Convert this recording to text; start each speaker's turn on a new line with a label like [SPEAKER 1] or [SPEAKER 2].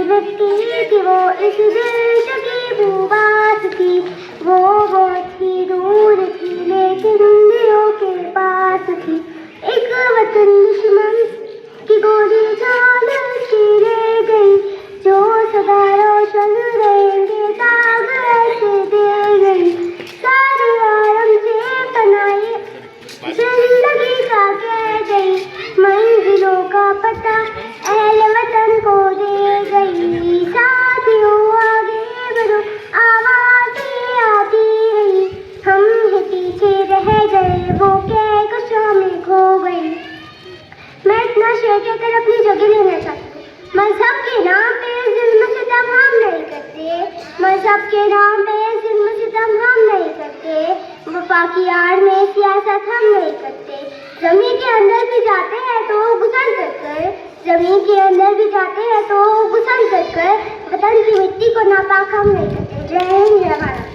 [SPEAKER 1] मिट्टी थी वो, इस दिल की बुबास थी वो, बहुत ही दूर थी लेकिन दिलों के पास थी। एक वतन दुश्मन की गोली जान की ले गई, जो सदा रोशन रहेंगे दाग ऐसे दे गई। सारे आलम से बनाए जिंदगी का कह गई, मंजिलों का पता अहले वतन को दे गई। साथियों आगे बढ़ो आवाज़ें आती रही, हम ही पीछे रह गए वो कहकशां में खो गई। मैं इतना शेर कहकर अपनी जगह लेना चाहती हूँ। मजहब के नाम पे जुल्म सितम हम नहीं करते, मजहब के नाम पे जुल्म सितम हम नहीं करते, वफा की आड़ में सियासत हम नहीं करते। जमीन के अंदर भी जाते हैं तो गुसल कर, जमीन के अंदर भी जाते हैं तो गुसल कर, वतन की मिट्टी को नापाक हम नहीं करते। जय हिंद जय भारत।